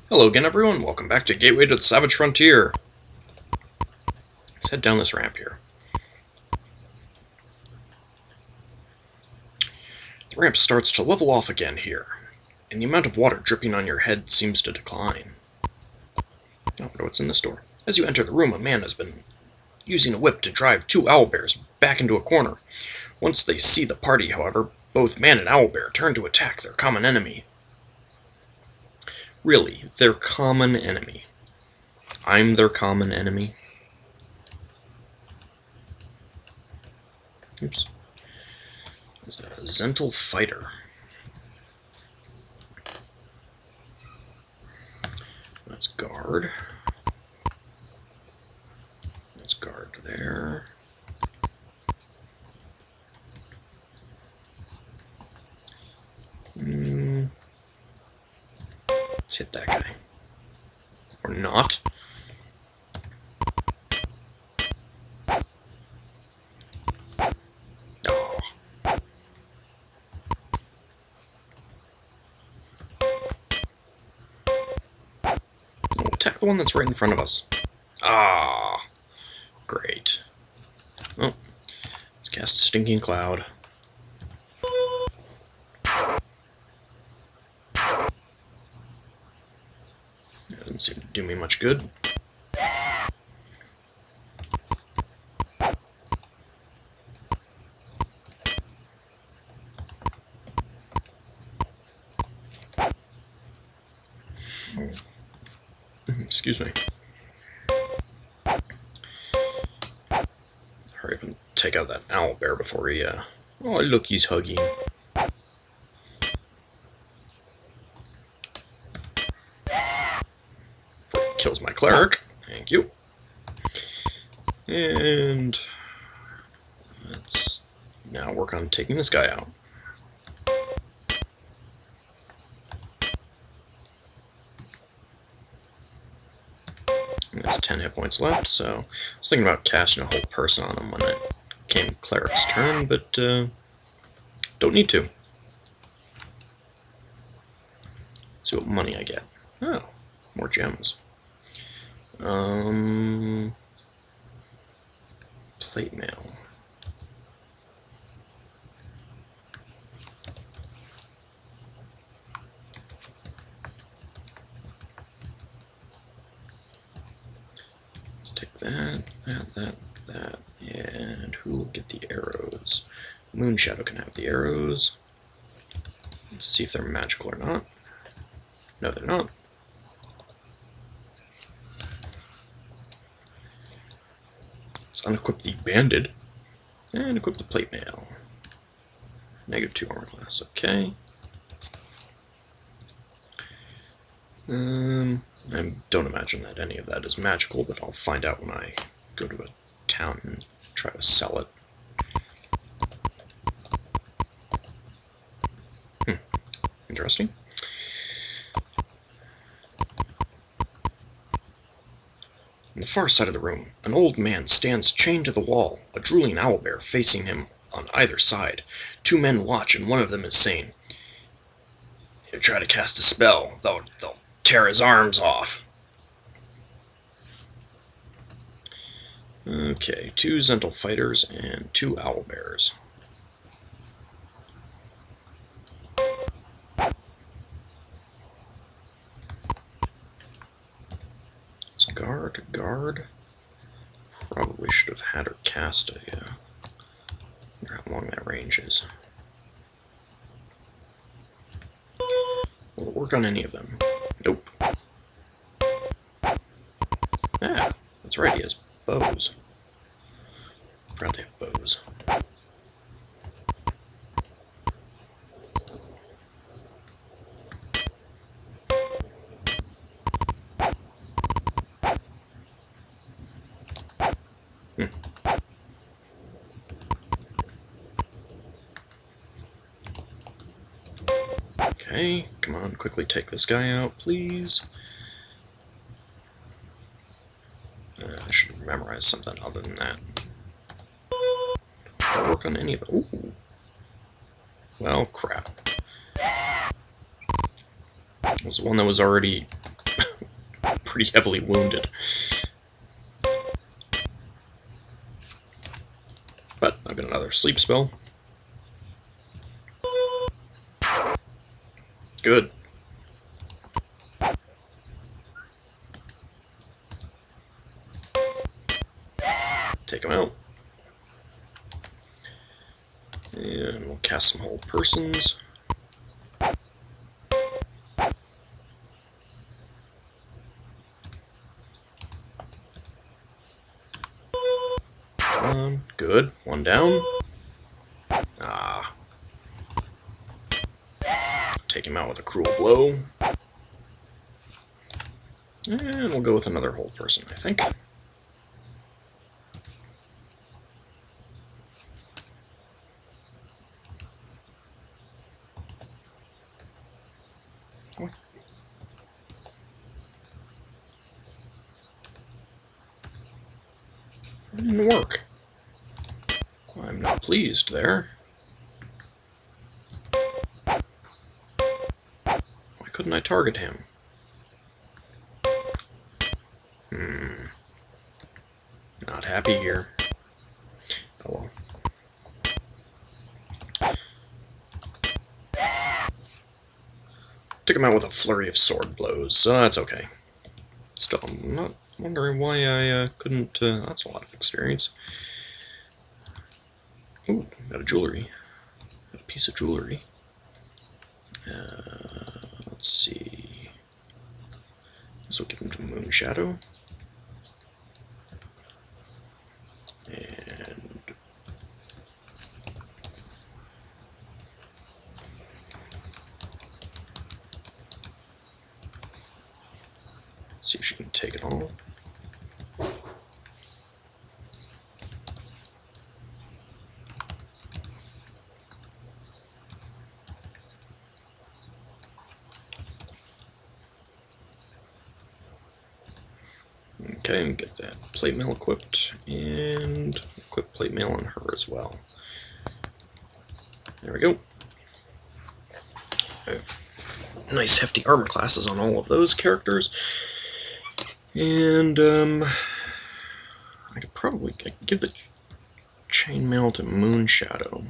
Hello again, everyone. Welcome back to Gateway to the Savage Frontier. Let's head down this ramp here. The ramp starts to level off again here, and the amount of water dripping on your head seems to decline. I wonder what's in this door. As you enter the room, a man has been using a whip to drive two owlbears back into a corner. Once they see the party, however, both man and owlbear turn to attack their common enemy. Really, their common enemy. I'm their common enemy. Oops. There's a Zhents fighter. That's guard. That's guard there. Let's hit that guy. Or not. Oh. Oh, attack the one that's right in front of us. Ah. Great. Oh. Let's cast a stinking cloud. Doesn't seem to do me much good. Excuse me. Hurry up and take out that owlbear before he, Oh, look, he's hugging. Kills my cleric. Thank you. And let's now work on taking this guy out. And that's 10 hit points left, so I was thinking about casting a whole person on him when it came cleric's turn, but don't need to. Let's see what money I get. Oh, more gems. Plate mail. Let's take that, and who will get the arrows? Moonshadow can have the arrows. Let's see if they're magical or not. No, they're not. Unequip the banded, and equip the plate mail. -2 armor class, okay. I don't imagine that any of that is magical, but I'll find out when I go to a town and try to sell it. Interesting. On the far side of the room, an old man stands chained to the wall, a drooling owlbear facing him on either side. Two men watch, and one of them is saying, "He'll try to cast a spell, they'll tear his arms off." Okay, 2 Zhents fighters and 2 owlbears. Guard. Probably should have had her cast a, wonder how long that range is. Will it work on any of them? Nope. Ah, that's right, he has bows. Forgot they have bows. Okay, come on, quickly take this guy out, please. I should memorize something other than that. I'll work on any of them. Ooh. Well, crap. It was one that was already pretty heavily wounded. But I've got another sleep spell. Good. Take him out. And we'll cast some Hold Persons. Good. One down. Ah. Take him out with a Cruel Blow. And we'll go with another Hold Person, I think. Didn't work. I'm not pleased there. Why couldn't I target him? Not happy here. Oh well. Took him out with a flurry of sword blows, so that's okay. Still, I'm not wondering why I couldn't... that's a lot of experience. Ooh, got a jewelry. Got a piece of jewelry. Let's see. This will give him to Moon Shadow. And... see if she can take it all. Okay, and get that plate mail equipped, and equip plate mail on her as well. There we go. Nice hefty armor classes on all of those characters. And I could probably give the chainmail to Moon Shadow.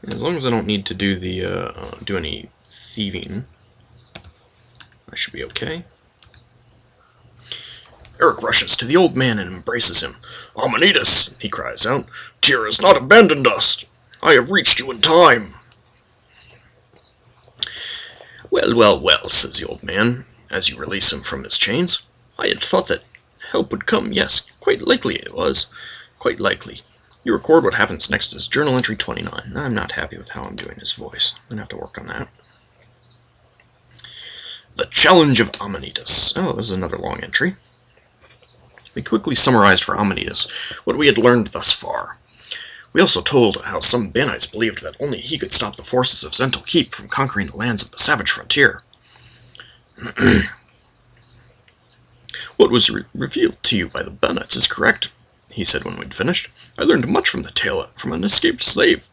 As long as I don't need to do the do any thieving, I should be okay. Eric rushes to the old man and embraces him. "Amanitas," he cries out, "Tyr has not abandoned us. I have reached you in time." "Well, well, well," says the old man, as you release him from his chains. "I had thought that help would come. Yes, quite likely it was. Quite likely. You record what happens next as Journal Entry 29. I'm not happy with how I'm doing his voice. I'm going to have to work on that. The Challenge of Amanitas." Oh, this is another long entry. We quickly summarized for Amanitas what we had learned thus far. We also told how some Banites believed that only he could stop the forces of Zhentil Keep from conquering the lands of the savage frontier. "What was revealed to you by the Banites is correct," he said when we'd finished. "I learned much from the tale from an escaped slave,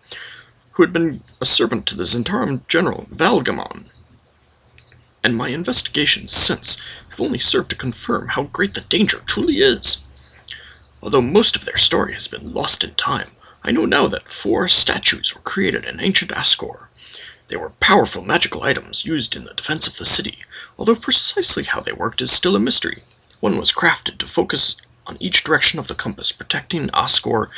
who had been a servant to the Zhentarim general Valgamon. And my investigations since have only served to confirm how great the danger truly is. Although most of their story has been lost in time, I know now that 4 statues were created in ancient Ascor. They were powerful magical items used in the defense of the city, although precisely how they worked is still a mystery. One was crafted to focus on each direction of the compass, protecting Ascor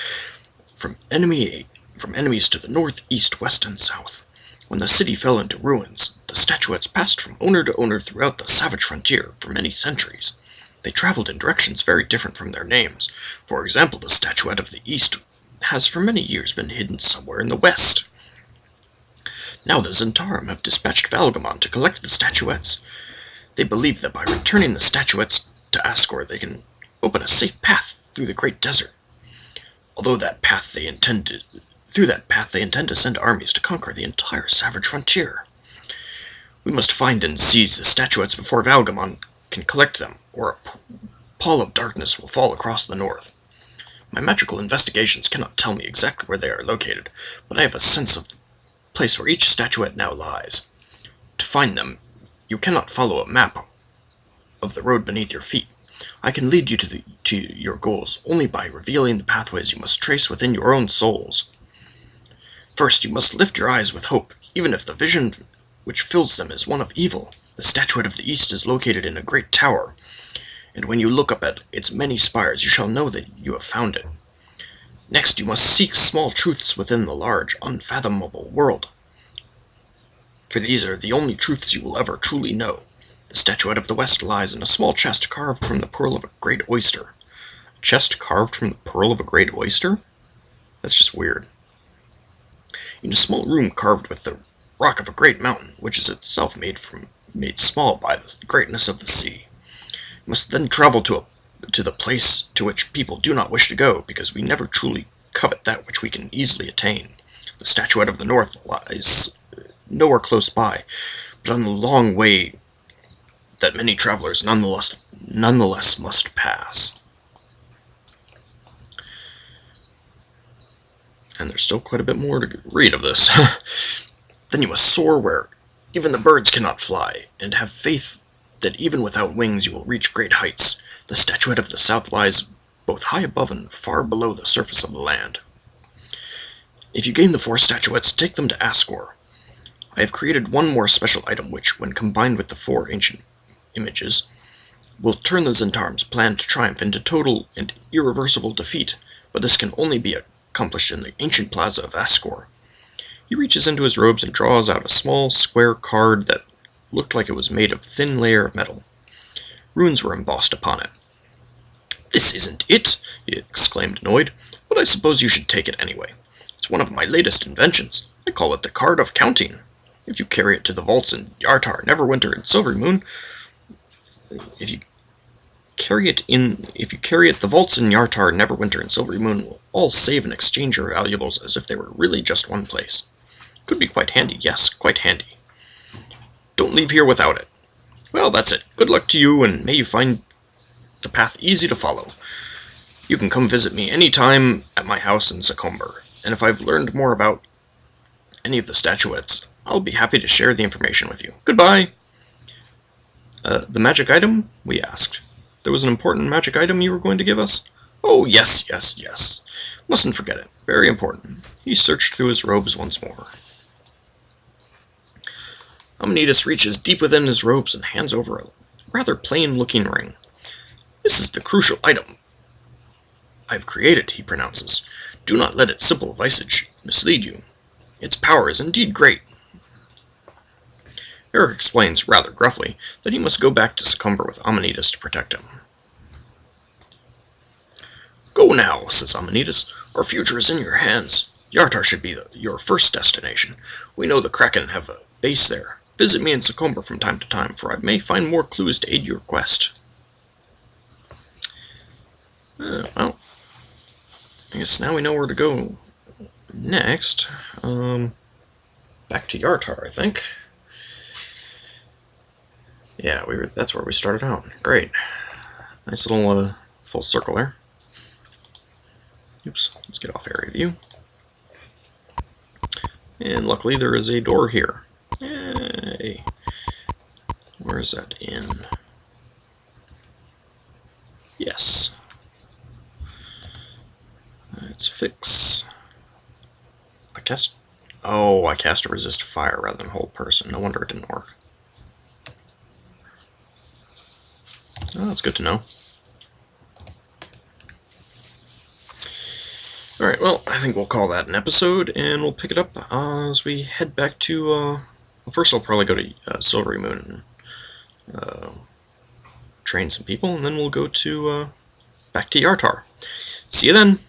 from enemies to the north, east, west, and south. When the city fell into ruins, the statuettes passed from owner to owner throughout the savage frontier for many centuries. They traveled in directions very different from their names. For example, the statuette of the east has for many years been hidden somewhere in the west. Now the Zhentarim have dispatched Valgamon to collect the statuettes. They believe that by returning the statuettes to Ascor, they can open a safe path through the great desert. Although through that path they intend to send armies to conquer the entire savage frontier. We must find and seize the statuettes before Valgamon can collect them, or a pall of darkness will fall across the north. My magical investigations cannot tell me exactly where they are located, but I have a sense of the place where each statuette now lies. To find them, you cannot follow a map of the road beneath your feet. I can lead you to your goals only by revealing the pathways you must trace within your own souls. First, you must lift your eyes with hope, even if the vision which fills them is one of evil. The statuette of the east is located in a great tower, and when you look up at its many spires, you shall know that you have found it. Next, you must seek small truths within the large, unfathomable world, for these are the only truths you will ever truly know. The statuette of the west lies in a small chest carved from the pearl of a great oyster. A chest carved from the pearl of a great oyster? That's just weird. In a small room carved with the rock of a great mountain, which is itself made small by the greatness of the sea. You must then travel to the place to which people do not wish to go, because we never truly covet that which we can easily attain. The statuette of the north lies nowhere close by, but on the long way that many travelers nonetheless must pass. And there's still quite a bit more to read of this. Then you must soar where even the birds cannot fly, and have faith that even without wings you will reach great heights. The statuette of the south lies both high above and far below the surface of the land. If you gain the 4 statuettes, take them to Ascor. I have created one more special item which, when combined with the 4 ancient images, will turn the Zhentarm's plan to triumph into total and irreversible defeat, but this can only be accomplished in the ancient plaza of Ascor. He reaches into his robes and draws out a small square card that looked like it was made of a thin layer of metal. Runes were embossed upon it. "This isn't it," he exclaimed, annoyed, "but I suppose you should take it anyway. It's one of my latest inventions. I call it the Card of Counting. If you carry it to the vaults in Yartar, Neverwinter, and Silverymoon, the vaults in Yartar, Neverwinter, and Silverymoon will all save and exchange your valuables as if they were really just one place. Could be quite handy, yes, quite handy. Don't leave here without it. Well, that's it. Good luck to you, and may you find the path easy to follow. You can come visit me any time at my house in Succumber, and if I've learned more about any of the statuettes, I'll be happy to share the information with you. Goodbye!" The magic item? We asked. There was an important magic item you were going to give us? Oh, yes. Mustn't forget it. Very important. He searched through his robes once more. Amanitas reaches deep within his robes and hands over a rather plain-looking ring. "This is the crucial item I've created," he pronounces. "Do not let its simple visage mislead you. Its power is indeed great." Eric explains, rather gruffly, that he must go back to Succumber with Amanitas to protect him. "Go now," says Amanitas. "Our future is in your hands. Yartar should be your first destination. We know the Kraken have a base there. Visit me in Succumber from time to time, for I may find more clues to aid your quest." Well, I guess now we know where to go next. Back to Yartar, I think. Yeah, that's where we started out. Great. Nice little full circle there. Oops, let's get off area view. And luckily there is a door here. Yay! Where is that in? Yes. Let's fix. I cast a resist fire rather than hold person. No wonder it didn't work. Oh, that's good to know. Alright, well, I think we'll call that an episode, and we'll pick it up as we head back to, well, first I'll probably go to Silverymoon and train some people, and then we'll go to, back to Yartar. See you then!